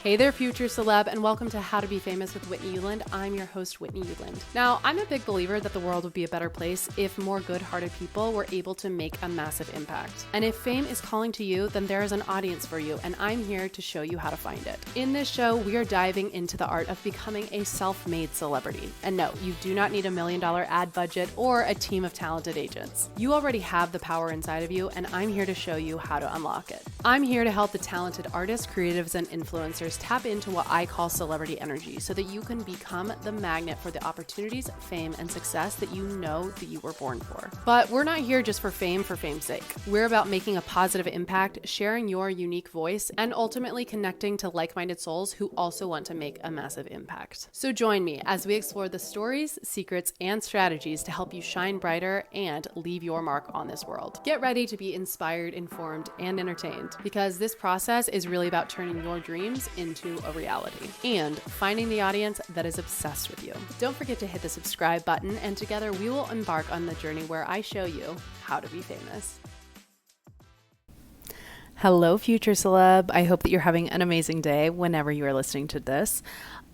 Hey there, future celeb, and welcome to How to Be Famous with Whitney Euland. I'm your host, Whitney Euland. Now, I'm a big believer that the world would be a better place if more good-hearted people were able to make a massive impact. And if fame is calling to you, then there is an audience for you, and I'm here to show you how to find it. In this show, we are diving into the art of becoming a self-made celebrity. And no, you do not need $1 million ad budget or a team of talented agents. You already have the power inside of you, and I'm here to show you how to unlock it. I'm here to help the talented artists, creatives, and influencers tap into what I call celebrity energy so that you can become the magnet for the opportunities, fame, and success that you know that you were born for. But we're not here just for fame's sake. We're about making a positive impact, sharing your unique voice, and ultimately connecting to like-minded souls who also want to make a massive impact. So join me as we explore the stories, secrets, and strategies to help you shine brighter and leave your mark on this world. Get ready to be inspired, informed, and entertained, because this process is really about turning your dreams into a reality and finding the audience that is obsessed with you. Don't forget to hit the subscribe button, and together we will embark on the journey where I show you how to be famous. Hello, future celeb. I hope that you're having an amazing day whenever you are listening to this.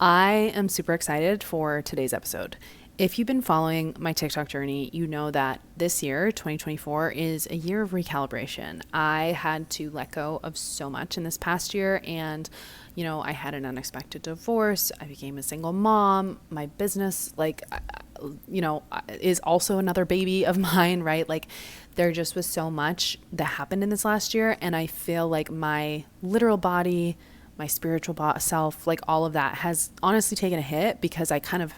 I am super excited for today's episode. If you've been following my TikTok journey, you know that this year, 2024, is a year of recalibration. I had to let go of so much in this past year, and I had an unexpected divorce. I became a single mom. My business, is also another baby of mine, right? Like, there just was so much that happened in this last year, and I feel like my literal body, my spiritual self, like all of that has honestly taken a hit because I kind of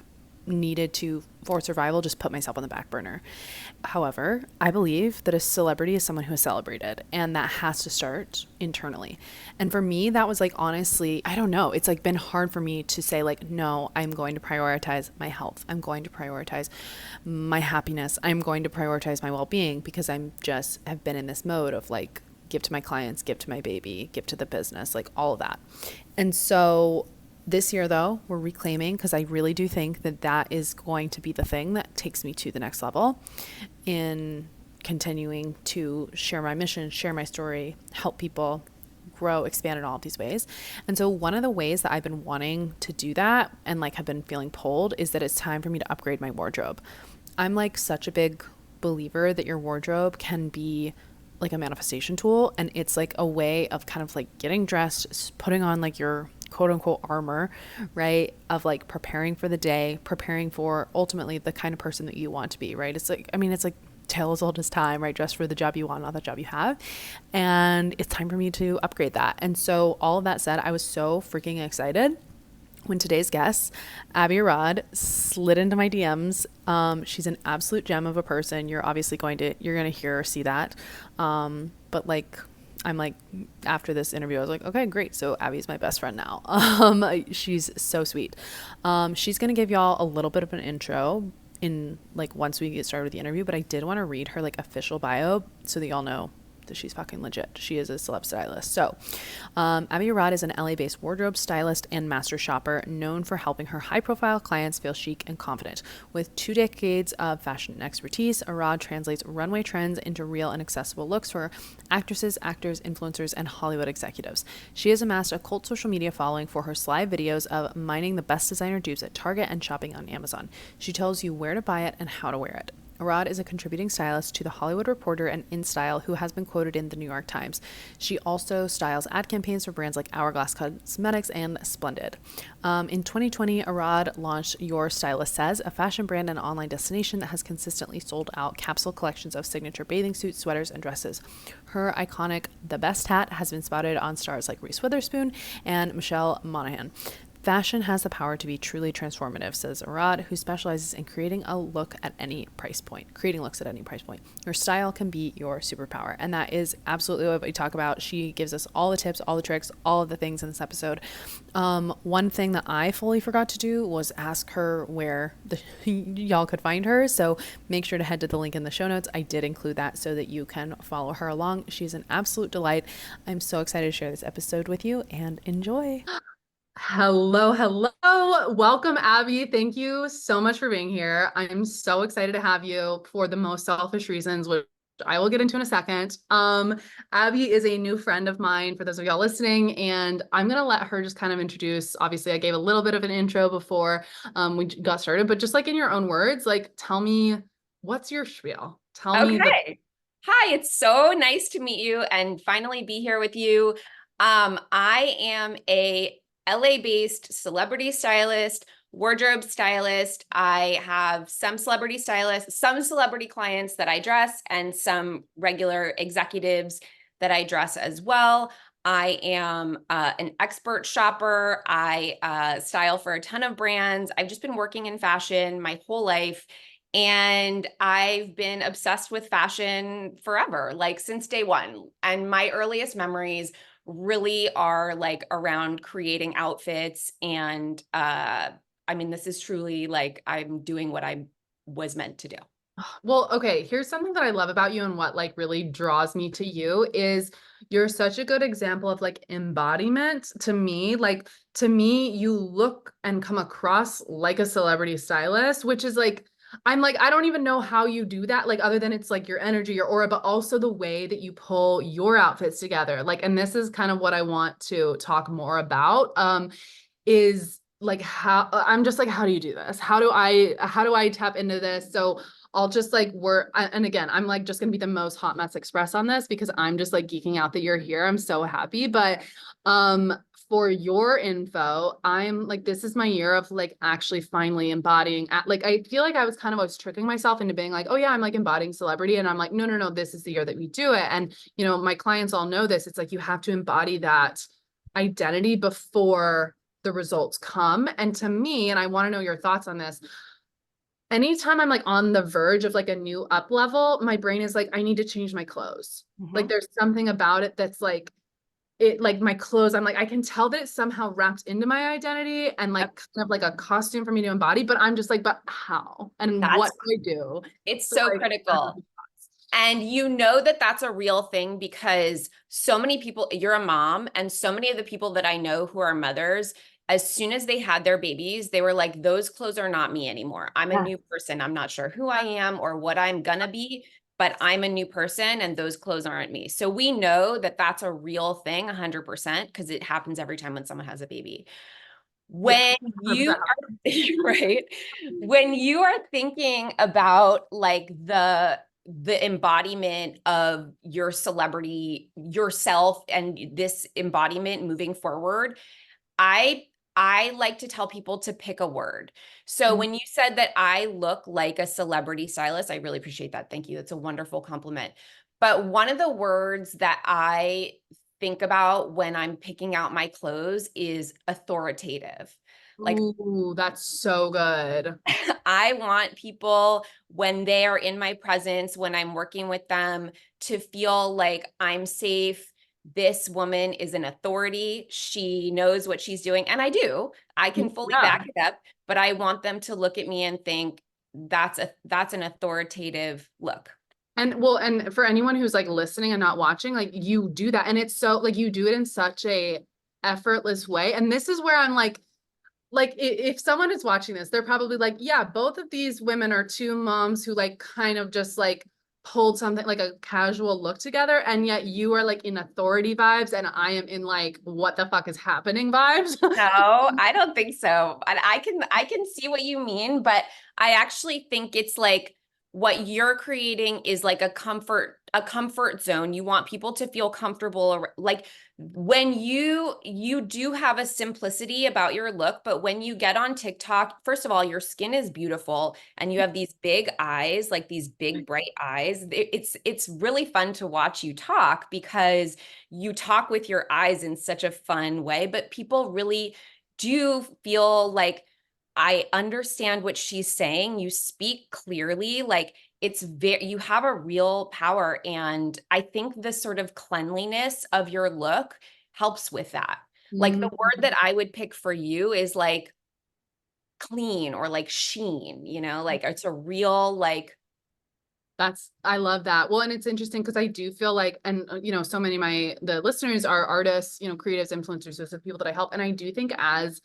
needed to, for survival, just put myself on the back burner. However, I believe that a celebrity is someone who is celebrated, and that has to start internally. And for me, that was honestly, I don't know, it's been hard for me to say no, I'm going to prioritize my health. I'm going to prioritize my happiness. I'm going to prioritize my well-being, because have been in this mode of give to my clients, give to my baby, give to the business, all of that. And so this year, though, we're reclaiming, because I really do think that that is going to be the thing that takes me to the next level in continuing to share my mission, share my story, help people grow, expand in all of these ways. And so one of the ways that I've been wanting to do that and have been feeling pulled is that it's time for me to upgrade my wardrobe. I'm such a big believer that your wardrobe can be a manifestation tool, and it's a way of kind of getting dressed, putting on your quote unquote armor, right? Of preparing for the day, preparing for ultimately the kind of person that you want to be, right? It's it's tale as old as time, right? Dress for the job you want, not the job you have. And it's time for me to upgrade that. And so all of that said, I was so freaking excited when today's guest, Arad, slid into my DMs. She's an absolute gem of a person. You're going to hear or see that. But I'm after this interview, I was okay, great. So Abby's my best friend now. She's so sweet. She's going to give y'all a little bit of an intro in once we get started with the interview, but I did want to read her official bio so that y'all know that she's fucking legit. She is a celeb stylist. So Arad is an LA-based wardrobe stylist and master shopper known for helping her high-profile clients feel chic and confident. With 2 decades of fashion expertise, Arad translates runway trends into real and accessible looks for actresses, actors, influencers, and Hollywood executives. She has amassed a cult social media following for her sly videos of mining the best designer dupes at Target and shopping on Amazon. She tells you where to buy it and how to wear it. Arad is a contributing stylist to The Hollywood Reporter and InStyle, who has been quoted in The New York Times. She also styles ad campaigns for brands like Hourglass Cosmetics and Splendid. In 2020, Arad launched Your Stylist Says, a fashion brand and online destination that has consistently sold out capsule collections of signature bathing suits, sweaters, and dresses. Her iconic The Best hat has been spotted on stars like Reese Witherspoon and Michelle Monaghan. Fashion has the power to be truly transformative, says Arad, who specializes in creating looks at any price point. Your style can be your superpower. And that is absolutely what we talk about. She gives us all the tips, all the tricks, all of the things in this episode. One thing that I fully forgot to do was ask her where y'all could find her. So make sure to head to the link in the show notes. I did include that so that you can follow her along. She's an absolute delight. I'm so excited to share this episode with you, and enjoy. Hello. Welcome, Abby. Thank you so much for being here. I'm so excited to have you for the most selfish reasons, which I will get into in a second. Abby is a new friend of mine for those of y'all listening, and I'm gonna let her just kind of introduce. Obviously, I gave a little bit of an intro before we got started, but just like in your own words, like tell me what's your spiel? Tell me the Okay. Hi, it's so nice to meet you and finally be here with you. I am a LA-based celebrity stylist, wardrobe stylist. I have some celebrity stylists, some celebrity clients that I dress, and some regular executives that I dress as well. I am an expert shopper. I style for a ton of brands. I've just been working in fashion my whole life. And I've been obsessed with fashion forever, like since day one. And my earliest memories really are like around creating outfits. And I mean, this is truly like I'm doing what I was meant to do. Well, okay, here's something that I love about you and what like really draws me to you is you're such a good example of like embodiment to me. Like to me, you look and come across like a celebrity stylist, which is like I'm like I don't even know how you do that like other than it's like your energy, your aura, but also the way that you pull your outfits together. Like and this is kind of what I want to talk more about. Is like how I'm just like, how do you do this? How do I tap into this? So I'll just like work. And again, I'm like just gonna be the most hot mess express on this because I'm just like geeking out that you're here. I'm so happy. But um for your info, I'm like, this is my year of like actually finally embodying like I feel like I was kind of always tricking myself into being like, oh yeah, I'm like embodying celebrity. And I'm like, no, no, no, this is the year that we do it. And my clients all know this. It's like you have to embody that identity before the results come. And to me, and I want to know your thoughts on this, anytime I'm like on the verge of like a new up level, my brain is like, I need to change my clothes. Like Mhm. there's something about it that's like, it like my clothes, I'm like, I can tell that it's somehow wrapped into my identity and like Yep. kind of like a costume for me to embody, but I'm just like, but how? And what That's do I do? it's So so like, I don't critical. know. And you know that that's a real thing because so many people, you're a mom, and so many of the people that I know who are mothers, as soon as they had their babies, they were like, those clothes are not me anymore. I'm a Yeah. new person. I'm not sure who I am or what I'm gonna be, but I'm a new person and those clothes aren't me. So we know that that's a real thing 100% because it happens every time when someone has a baby. Yeah. When you 100%. are right, when you are thinking about like the embodiment of your celebrity yourself and this embodiment moving forward, I I like to tell people to pick a word. So when you said that I look like a celebrity stylist, I really appreciate that. Thank you. That's a wonderful compliment. But one of the words that I think about when I'm picking out my clothes is authoritative. Like Ooh, that's so good. I want people when they are in my presence, when I'm working with them, to feel like I'm safe. This woman is an authority. She knows what she's doing. And I do. I can fully Yeah. back it up, but I want them to look at me and think that's an authoritative look. And well, and for anyone who's like listening and not watching, like you do that. And it's so like you do it in such a effortless way. And this is where I'm like if someone is watching this, they're probably like, yeah, both of these women are two moms who like kind of just like pulled something like a casual look together. And yet you are like in authority vibes, and I am in like, what the fuck is happening vibes. No, I don't think so. I can see what you mean, but I actually think it's like what you're creating is like a comfort zone. You want people to feel comfortable like when you do have a simplicity about your look, but when you get on TikTok, first of all, your skin is beautiful and you have these big eyes, like these big bright eyes. It's really fun to watch you talk because you talk with your eyes in such a fun way, but people really do feel like I understand what she's saying. You speak clearly, like it's very, you have a real power. And I think the sort of cleanliness of your look helps with that. Like the word that I would pick for you is like clean or like sheen, like it's a real, like, I love that. Well, and it's interesting because I do feel like, and so many of the listeners are artists, creatives, influencers, those are the people that I help. And I do think as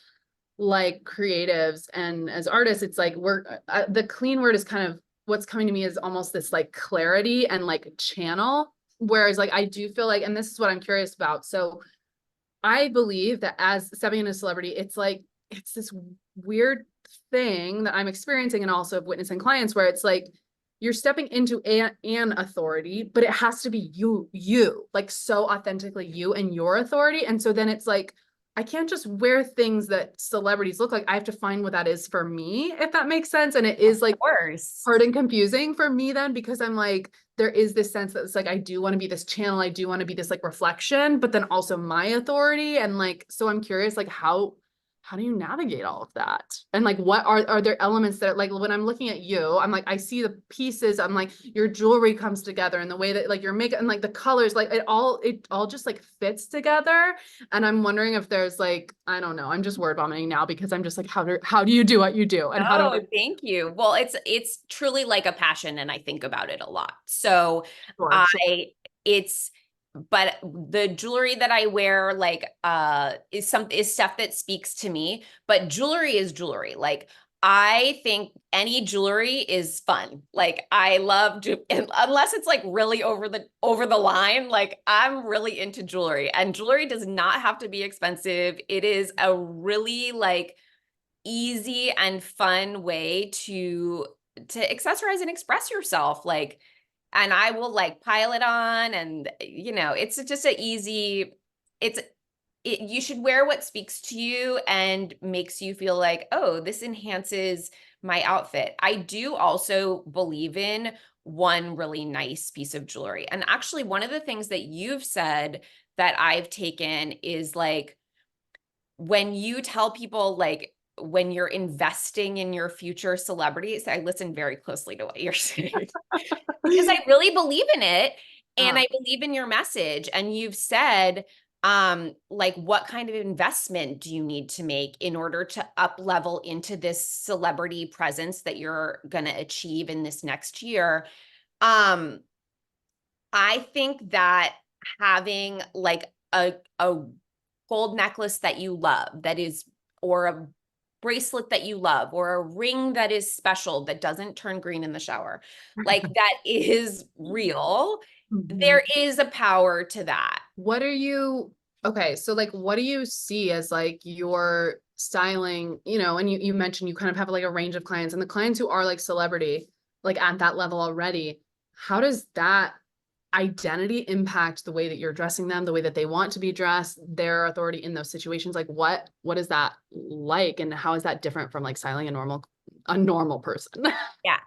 like creatives and as artists, it's like the clean word is kind of what's coming to me is almost this like clarity and like channel. Whereas like I do feel like, and this is what I'm curious about. So I believe that as stepping into celebrity, it's like it's this weird thing that I'm experiencing and also witnessing clients where it's like you're stepping into an authority, but it has to be you, like so authentically you and your authority. And so then it's like, I can't just wear things that celebrities look like. I have to find what that is for me, if that makes sense. And it is like course. hard and confusing for me then, because I'm like, there is this sense that it's like, I do want to be this channel. I do want to be this like reflection, but then also my authority. And like, so I'm curious, like how do you navigate all of that? And like, what are there elements that like, when I'm looking at you, I'm like, I see the pieces, I'm like, your jewelry comes together and the way that like your makeup and like the colors, like it all just like fits together. And I'm wondering if there's like, I don't know, I'm just word vomiting now because I'm just like, how do you do what you do? And how do Oh, thank you. Well, it's truly like a passion and I think about it a lot. So Sure, sure. I it's but the jewelry that I wear like is stuff that speaks to me, but jewelry is jewelry. Like I think any jewelry is fun. Like I love unless it's like really over the line, like I'm really into jewelry and jewelry does not have to be expensive. It is a really like easy and fun way to accessorize and express yourself, like, and I will like pile it on and it's just a easy it's you should wear what speaks to you and makes you feel like, oh, this enhances my outfit. I do also believe in one really nice piece of jewelry, and actually one of the things that you've said that I've taken is like when you tell people like when you're investing in your future celebrities, I listen very closely to what you're saying because I really believe in it and Yeah. I believe in your message. And you've said, like, what kind of investment do you need to make in order to up level into this celebrity presence that you're going to achieve in this next year? Um, I think that having like a gold necklace that you love that is or a bracelet that you love or a ring that is special that doesn't turn green in the shower, like that is real. Mhm. There is a power to that. What are you, okay, so like what do you see as like your styling, and you mentioned you kind of have like a range of clients and the clients who are like celebrity, like at that level already, how does that identity impact the way that you're dressing them, the way that they want to be dressed, their authority in those situations? Like what is that like and how is that different from like styling a normal person? Yeah.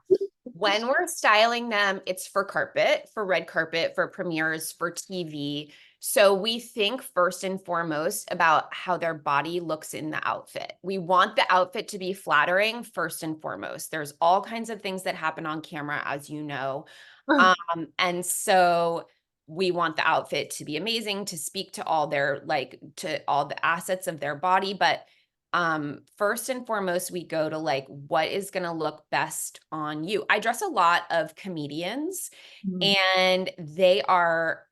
When we're styling them, it's for carpet, for red carpet, for premieres, for TV. So we think first and foremost about how their body looks in the outfit. We want the outfit to be flattering first and foremost. There's all kinds of things that happen on camera, as you know. And so we want the outfit to be amazing, to speak to all their like to all the assets of their body, but first and foremost we go to like what is going to look best on you. I dress a lot of comedians Mhm. and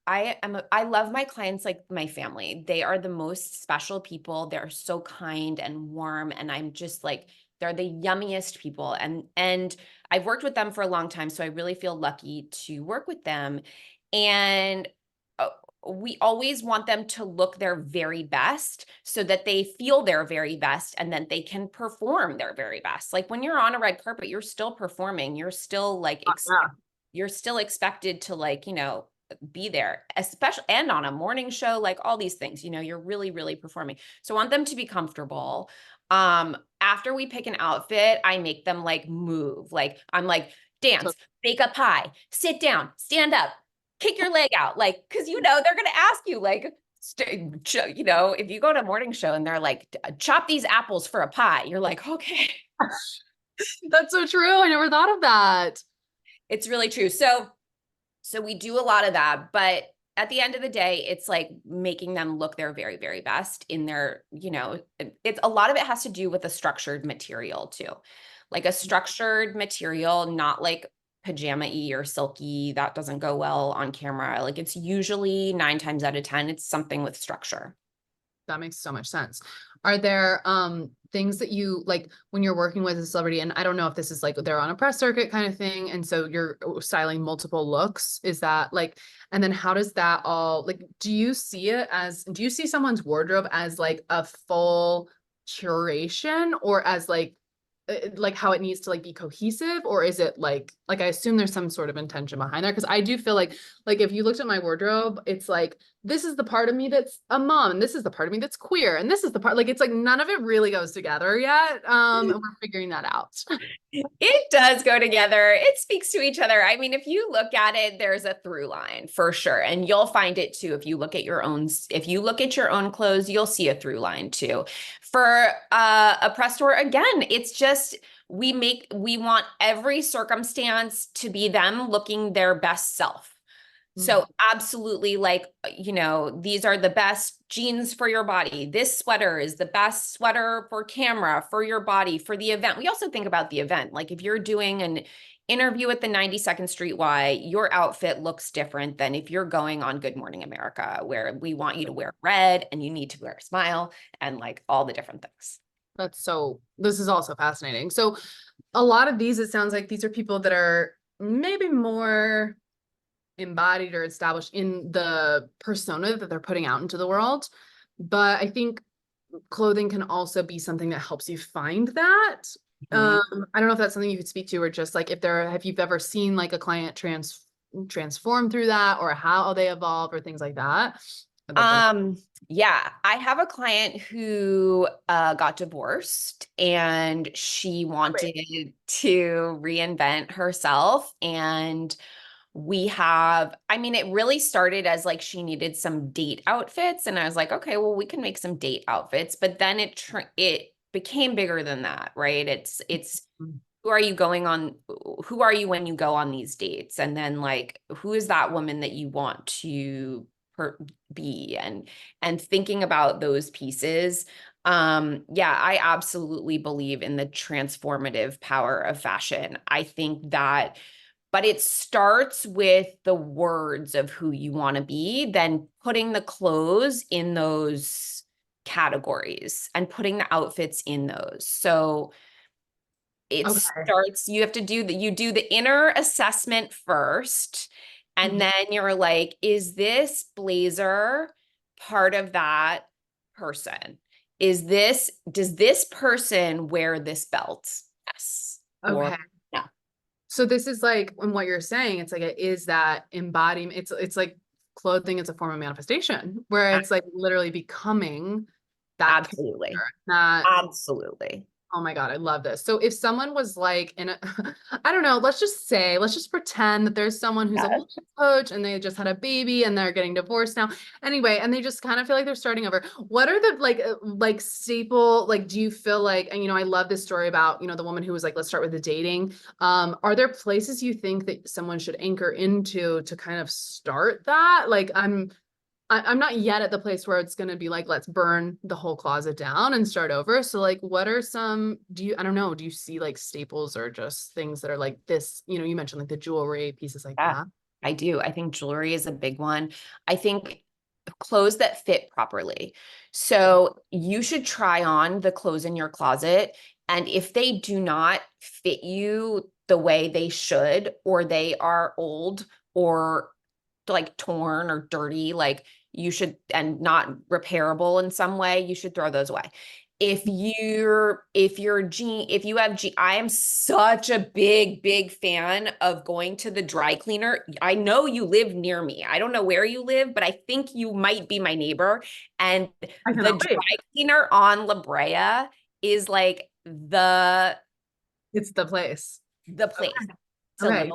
I love my clients like my family. They are the most special people. They're so kind and warm and I'm just like they're the yummiest people and I've worked with them for a long time, so I really feel lucky to work with them. And uh, we always want them to look their very best so that they feel their very best and then they can perform their very best. Like when you're on a red carpet, you're still performing. You're still like Yeah. you're still expected to like, be there, especially and on a morning show, like all these things, you're really, really performing. So I want them to be comfortable. After we pick an outfit, I make them like move. Like I'm like, So dance, bake a pie, sit down, stand up, kick your leg out. Like, cause they're gonna ask you, like, if you go to a morning show and they're like, chop these apples for a pie, you're like, okay. that's so true. I never thought of that. It's really true. So we do a lot of that, but at the end of the day, it's like making them look their very, very best in their, it's a lot of it has to do with a structured material too. Like a structured material, not like pajama-y or silky, that doesn't go well on camera. Like it's usually 9 times out of 10, it's something with structure. That makes so much sense. Are there things that you like when you're working with a celebrity, and I don't know if this is like they're on a press circuit kind of thing, and so you're styling multiple looks, is that like, and then how does that all like, do you see someone's wardrobe as like a full curation, or as like how it needs to like be cohesive, or is it like I assume there's some sort of intention behind there? Because I do feel like if you looked at my wardrobe, it's like this is the part of me that's a mom, and this is the part of me that's queer, and this is the part, like it's like none of it really goes together yet. And we're figuring that out. It does go together. It speaks to each other. I mean, if you look at it, there's a through line for sure. And you'll find it too. If you look at your own clothes, you'll see a through line too. For a press tour, again, it's just, we want every circumstance to be them looking their best self. So absolutely, like, these are the best jeans for your body. This sweater is the best sweater for camera, for your body, for the event. We also think about the event. Like if you're doing an interview at the 92nd Street Y, your outfit looks different than if you're going on Good Morning America, where we want you to wear red and you need to wear a smile and like all the different things. This is also fascinating. So a lot of these, it sounds like these are people that are maybe more embodied or established in the persona that they're putting out into the world. But I think clothing can also be something that helps you find that. I don't know if that's something you could speak to, or just like if you've ever seen like a client transform through that, or how they evolve or things like that. Yeah, I have a client who got divorced and she wanted to reinvent herself. And it really started as like she needed some date outfits. And I was like, okay, well, we can make some date outfits. But then it became bigger than that, right? It's who are you when you go on these dates? And then like, who is that woman that you want to be, and thinking about those pieces. Yeah, I absolutely believe in the transformative power of fashion. I think that, but it starts with the words of who you want to be, then putting the clothes in those categories and putting the outfits in those. So starts, you do the inner assessment first. And then you're like, is this blazer part of that person? Does this person wear this belt? Yes. Okay. Or no. So this is like, in what you're saying, it's like, it is that embodiment. It's like clothing is a form of manifestation, where it's like literally becoming that. Absolutely. Absolutely. Oh my God, I love this. So if someone was like I don't know, let's just pretend that there's someone who's a life coach and they just had a baby and they're getting divorced now. Anyway, and they just kind of feel like they're starting over. What are the like staple, like, do you feel like, and I love this story about, the woman who was like, let's start with the dating. Are there places you think that someone should anchor into to kind of start that? Like I'm not yet at the place where it's going to be like, let's burn the whole closet down and start over. So like, what are I don't know, do you see like staples or just things that are like this, you mentioned like the jewelry pieces like that? I do. I think jewelry is a big one. I think clothes that fit properly. So you should try on the clothes in your closet. And if they do not fit you the way they should, or they are old or like torn or dirty, like you should, and not repairable in some way, you should throw those away. If you have I am such a big fan of going to the dry cleaner. I know you live near me. I don't know where you live, but I think you might be my neighbor. And the dry cleaner on La Brea is like it's the place. It's a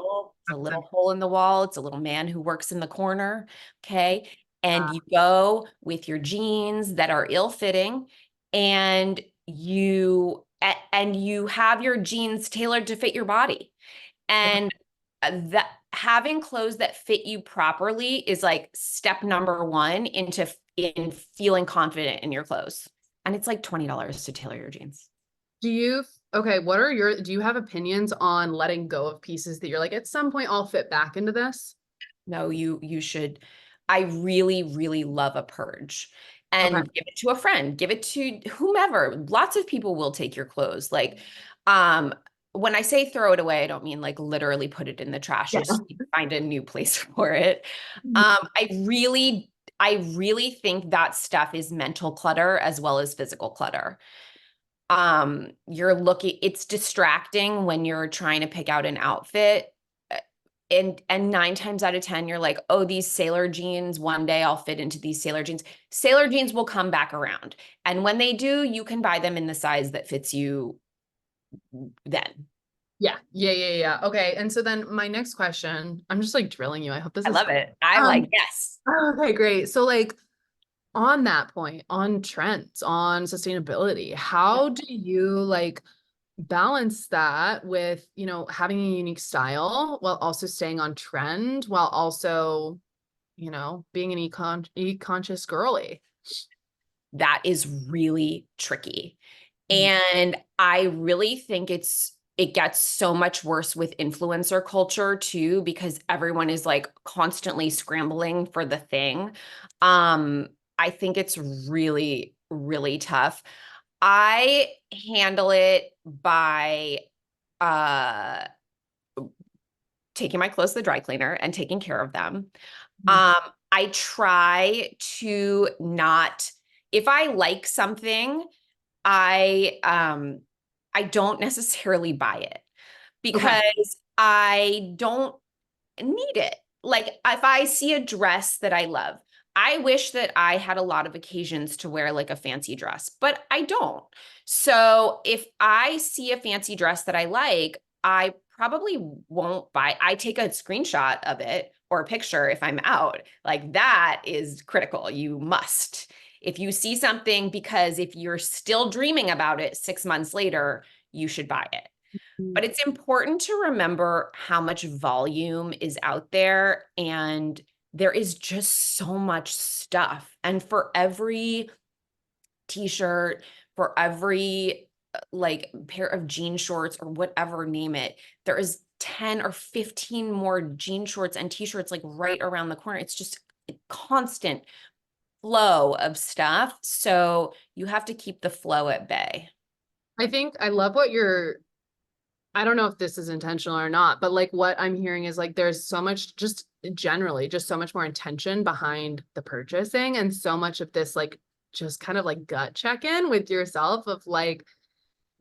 little hole in the wall. It's a little man who works in the corner. Okay. And you go with your jeans that are ill-fitting, and you have your jeans tailored to fit your body. And that having clothes that fit you properly is like step number one in feeling confident in your clothes. And it's like $20 to tailor your jeans. Do you have opinions on letting go of pieces that you're like, at some point I'll fit back into this? No, you should. I really, really love a purge. Okay. and give it to a friend, give it to whomever. Lots of people will take your clothes. When I say throw it away, I don't mean like literally put it in the trash. Yeah. It's just find a new place for it. I really think that stuff is mental clutter as well as physical clutter. It's distracting when you're trying to pick out an outfit. And 9 times out of 10, you're like, oh, these sailor jeans, one day I'll fit into these sailor jeans. Sailor jeans will come back around. And when they do, you can buy them in the size that fits you then. Yeah. Okay. And so then my next question, I'm just like drilling you. I hope this I is love it. I'm um like, yes. okay, great. So like on that point, on trends, on sustainability, how do you like balance that with, having a unique style while also staying on trend, while also, being an e-conscious girly? That is really tricky. Mhm. And I really think it gets so much worse with influencer culture too, because everyone is like constantly scrambling for the thing. I think it's really, really tough. I handle it by uh taking my clothes to the dry cleaner and taking care of them. Mhm. I try to not, if I like something, I don't necessarily buy it Okay. because I don't need it. Like if I see a dress that I love, I wish that I had a lot of occasions to wear like a fancy dress, but I don't. So if I see a fancy dress that I like, I probably won't buy. I take a screenshot of it or a picture if I'm out. Like that is critical. You must. If you see something, because if you're still dreaming about it 6 months later, you should buy it. But it's important to remember how much volume is out there, and there is just so much stuff. And for every t-shirt, for every like pair of jean shorts or whatever, name it, there is 10 or 15 more jean shorts and t-shirts like right around the corner. It's just a constant flow of stuff. So you have to keep the flow at bay. I think I love what you're I don't know if this is intentional or not, but like what I'm hearing is like there's so much just generally just so much more intention behind the purchasing, and so much of this like just kind of like gut check in with yourself of like,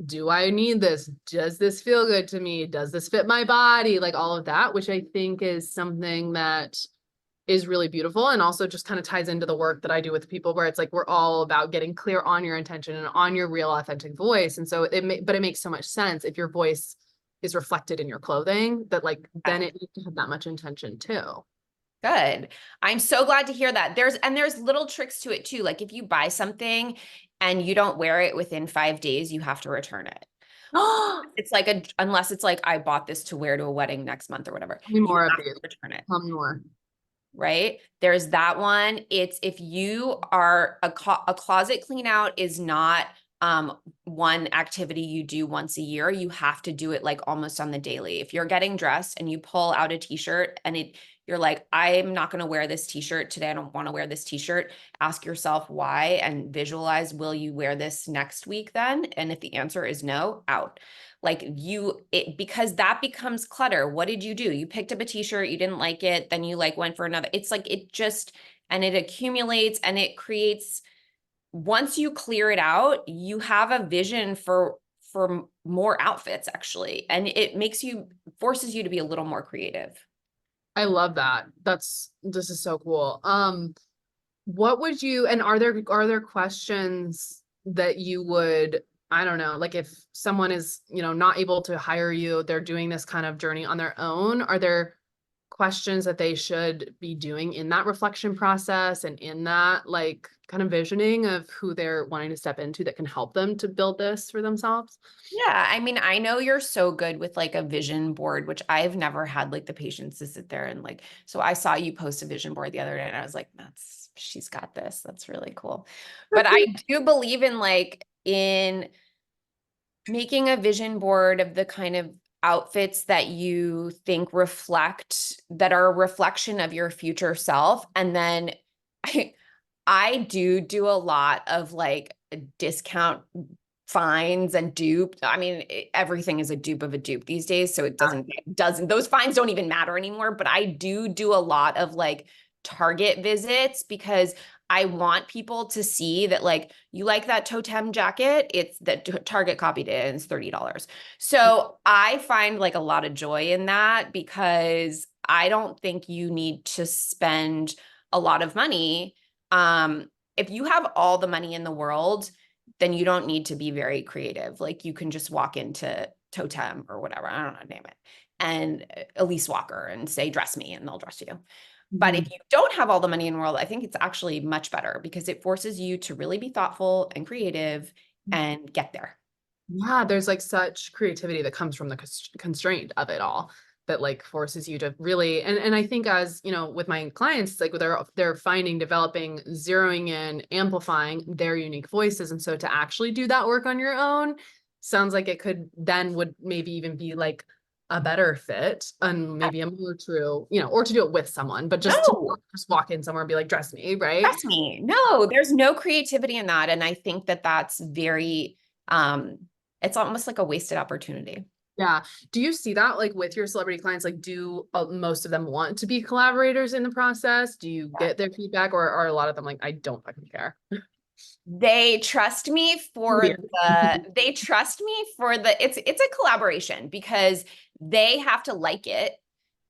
do I need this? Does this feel good to me? Does this fit my body? Like all of that, which I think is something that is really beautiful, and also just kind of ties into the work that I do with people, where it's like we're all about getting clear on your intention and on your real authentic voice. And so but it makes so much sense if your voice is reflected in your clothing, that like then it needs to have that much intention too. Good. I'm so glad to hear that. There's little tricks to it too. Like if you buy something and you don't wear it within 5 days, you have to return it. Tell Unless it's like I bought this to wear to a wedding next month or whatever, me you more of have these. to return it. Tell me more. Right? There's that one. It's if you are a closet clean out is not one activity you do once a year. You have to do it like almost on the daily. If you're getting dressed and you pull out a t-shirt and you're like, I'm not going to wear this t-shirt today. I don't want to wear this t-shirt. Ask yourself why and visualize, will you wear this next week then? And if the answer is no, out. Because that becomes clutter. What did you do? You picked up a t-shirt, you didn't like it, then you like went for another. It's like and it accumulates and it creates, once you clear it out, you have a vision for more outfits actually. And forces you to be a little more creative. I love that. This is so cool. What would you, and are there questions that you would, I don't know, like if someone is, not able to hire you, they're doing this kind of journey on their own, are there questions that they should be doing in that reflection process and in that like kind of visioning of who they're wanting to step into that can help them to build this for themselves? Yeah, I mean, I know you're so good with like a vision board, which I've never had like the patience to sit there and like, so I saw you post a vision board the other day and I was like, she's got this. That's really cool. But I do believe in making a vision board of the kind of outfits that you think that are a reflection of your future self. And then I do a lot of like discount fines and dupe. I mean, everything is a dupe of a dupe these days, so it doesn't those fines don't even matter anymore, but I do a lot of like Target visits because I want people to see that like you like that totem jacket, it's that Target copied it and it's $30. So I find like a lot of joy in that because I don't think you need to spend a lot of money. If you have all the money in the world, then you don't need to be very creative. Like you can just walk into Totem or whatever, I don't know, name it, and Elise Walker and say, dress me, and they'll dress you. But if you don't have all the money in the world, I think it's actually much better because it forces you to really be thoughtful and creative and get there. Yeah, there's like such creativity that comes from the constraint of it all that like forces you to really, and I think as, you know, with my clients, it's like they're finding, developing, zeroing in, amplifying their unique voices. And so to actually do that work on your own sounds like it could then would maybe even be like a better fit and maybe a more true, you know, or to do it with someone, but just to No, just walk in somewhere and be like, dress me, right? trust me. No, there's no creativity in that. And I think that that's very, it's almost like a wasted opportunity. Yeah. Do you see that like with your celebrity clients? Like, do most of them want to be collaborators in the process? Do you get their feedback, or are a lot of them like, I don't fucking care? They trust me for Yeah. it's a collaboration because they have to like it.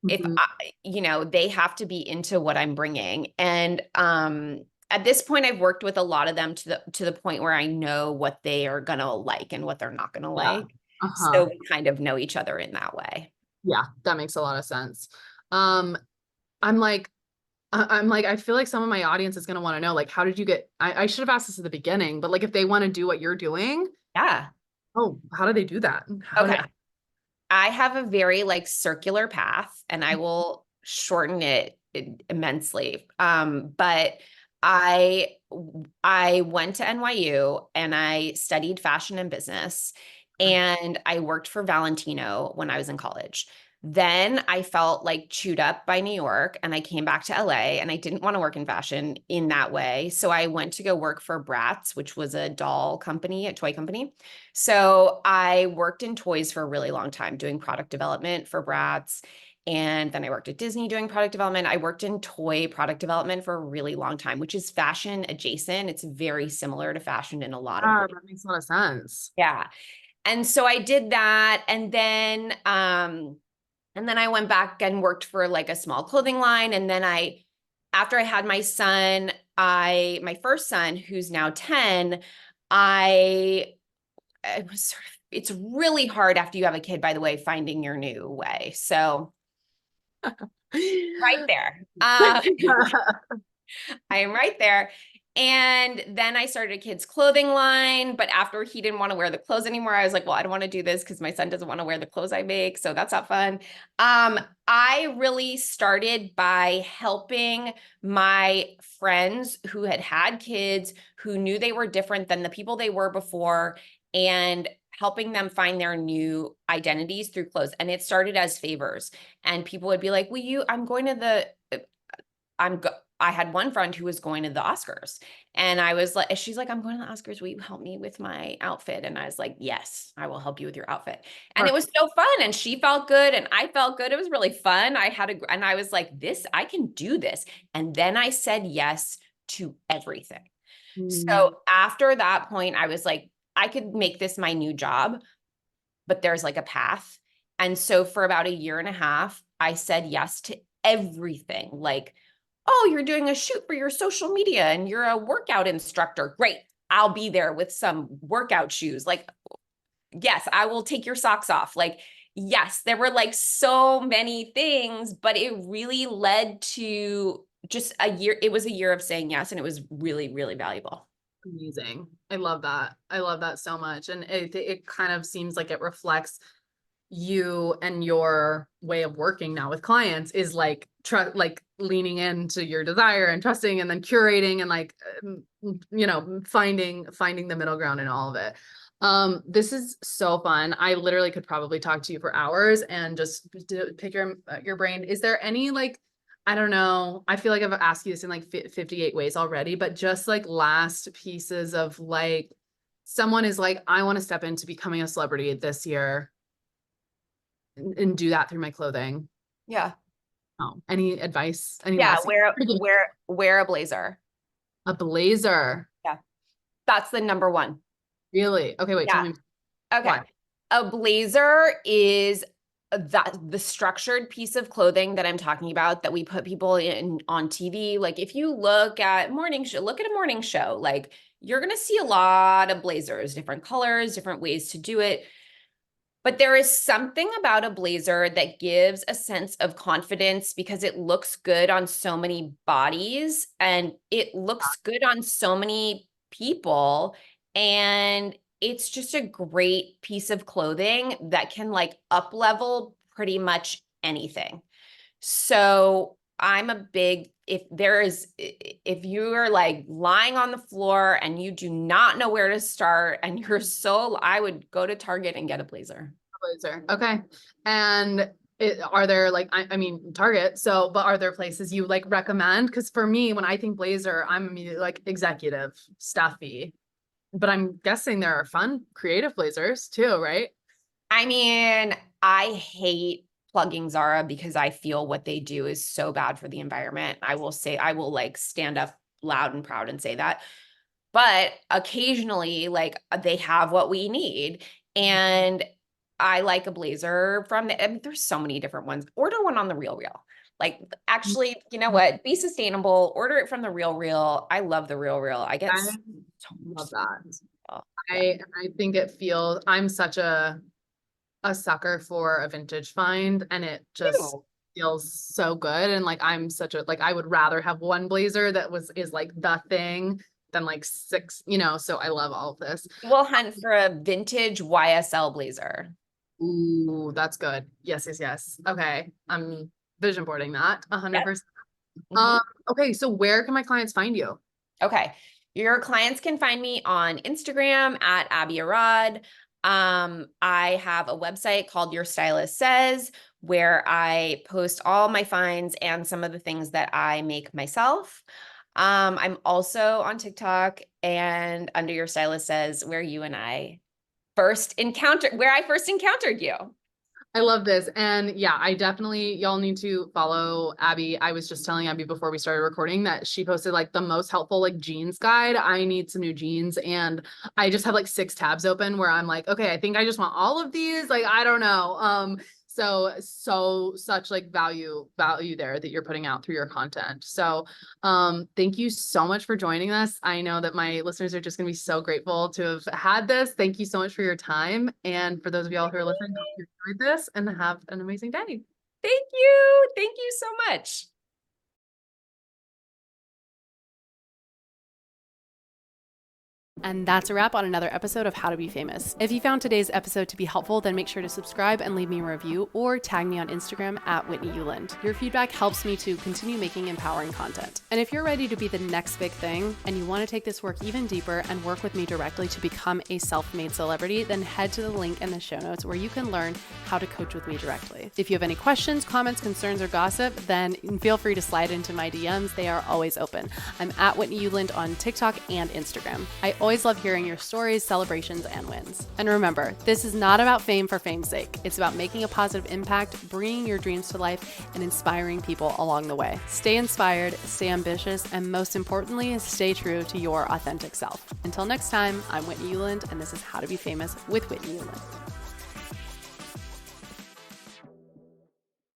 If Mhm. I, they have to be into what I'm bringing. And at this point I've worked with a lot of them to the point where I know what they are going to like and what they're not going to Yeah. like. Uh-huh. So we kind of know each other in that way. Yeah, that makes a lot of sense. Um, I'm like, I'm like, I feel like some of my audience is gonna want to know, like, how did you get, I should have asked this at the beginning, but like if they want to do what you're doing, Yeah. oh, how do they do that? How Okay. do I have a very like circular path and I will shorten it immensely. But I I went to NYU and I studied fashion and business and I worked for Valentino when I was in college. Then I felt like chewed up by New York and I came back to LA and I didn't want to work in fashion in that way. So I went to go work for Bratz, which was a doll company, a toy company. So I worked in toys for a really long time doing product development for Bratz. And then I worked at Disney doing product development. I worked in toy product development for a really long time, which is fashion adjacent. It's very similar to fashion in a lot of ways. that makes a lot of sense. Yeah. And so I did that. And then I went back and worked for like a small clothing line. And then after I had my son, my first son, who's now 10, I it was sort of, it's really hard after you have a kid, by the way, finding your new way. So right there. I am right there. And then I started a kids' clothing line. But after he didn't want to wear the clothes anymore, I was like, well, I don't want to do this because my son doesn't want to wear the clothes I make. So that's not fun. I really started by helping my friends who had had kids, who knew they were different than the people they were before, and helping them find their new identities through clothes. And it started as favors. And people would be like, will you, I'm going to the, I had one friend who was going to the Oscars and I was like, she's like, I'm going to the Oscars. Will you help me with my outfit? And I was like, yes, I will help you with your outfit. And it was so fun. And she felt good and I felt good. It was really fun. And I was like, I can do this. And then I said yes to everything. So after that point, I was like, I could make this my new job, but there's like a path. And so for about a year and a half, I said yes to everything. Like, oh, you're doing a shoot for your social media and you're a workout instructor. Great. I'll be there with some workout shoes. Like, yes, I will take your socks off. Like, yes, there were like so many things, but it really led to just a year. It was a year of saying yes. And it was really, really valuable. Amazing. I love that. I love that so much. And it kind of seems like it reflects you and your way of working now with clients is like like leaning into your desire and trusting and then curating and like finding the middle ground in all of it. This is so fun. I literally could probably talk to you for hours and just pick your brain. Is there any like I don't know. I feel like I've asked you this in like 58 ways already, but just like last pieces of like, someone is like, I want to step into becoming a celebrity this year and do that through my clothing. Yeah. Oh, any advice? Any Yeah, lessons? wear a blazer. A blazer. Yeah. That's the number one. Really? Okay, wait, tell Yeah. me Okay. why. A blazer is the structured piece of clothing that I'm talking about that we put people in on TV. Like if you look at look at a morning show, like you're going to see a lot of blazers, different colors, different ways to do it. But there is something about a blazer that gives a sense of confidence because it looks good on so many bodies and it looks good on so many people. And it's just a great piece of clothing that can like up level pretty much anything. So I'm a big, if you are like lying on the floor and you do not know where to start and I would go to Target and get a blazer. Blazer. Okay. And are there like, I mean, Target. So, but are there places you like recommend? Because for me, when I think blazer, I'm immediately like executive, stuffy. But I'm guessing there are fun, creative blazers too, right? I mean, I hate plugging Zara because I feel what they do is so bad for the environment. I will like stand up loud and proud and say that. But occasionally, like they have what we need. And I like a blazer I mean, there's so many different ones. Order one on the Real Real. Like actually, you know what? Be sustainable. Order it from the Real Real. I love the Real Real. I get I so love that. yeah. I think it feels, I'm such a sucker for a vintage find, and it just Ew. feels so good. And like I'm such a like I would rather have one blazer that is like the thing than like six, so I love all of this. We'll hunt for a vintage YSL blazer. Ooh, that's good. Yes, yes, yes. Okay. I'm vision boarding that 100%. Mhm. Okay, so where can my clients find you? Okay. Your clients can find me on Instagram at Abby Arad. I have a website called Your Stylist Says, where I post all my finds and some of the things that I make myself. I'm also on TikTok and under Your Stylist Says, where I first encountered you. I love this. And yeah, y'all need to follow Abby. I was just telling Abby before we started recording that she posted like the most helpful like jeans guide. I need some new jeans, and I just have like 6 tabs open where I'm like, okay, I think I just want all of these. Like, I don't know. So such like value there that you're putting out through your content. So thank you so much for joining us. I know that my listeners are just gonna be so grateful to have had this. Thank you so much for your time. And for those of y'all who are listening, hope you enjoyed this and have an amazing day. Thank you. Thank you so much. And that's a wrap on another episode of How to Be Famous. If you found today's episode to be helpful, then make sure to subscribe and leave me a review or tag me on Instagram at Whitney Euland. Your feedback helps me to continue making empowering content. And if you're ready to be the next big thing and you want to take this work even deeper and work with me directly to become a self-made celebrity, then head to the link in the show notes where you can learn how to coach with me directly. If you have any questions, comments, concerns, or gossip, then feel free to slide into my DMs. They are always open. I'm at Whitney Euland on TikTok and Instagram. I always love hearing your stories, celebrations, and wins. And remember, this is not about fame for fame's sake. It's about making a positive impact, bringing your dreams to life, and inspiring people along the way. Stay inspired, stay ambitious, and most importantly, stay true to your authentic self. Until next time, I'm Whitney Euland, and this is How to Be Famous with Whitney Euland.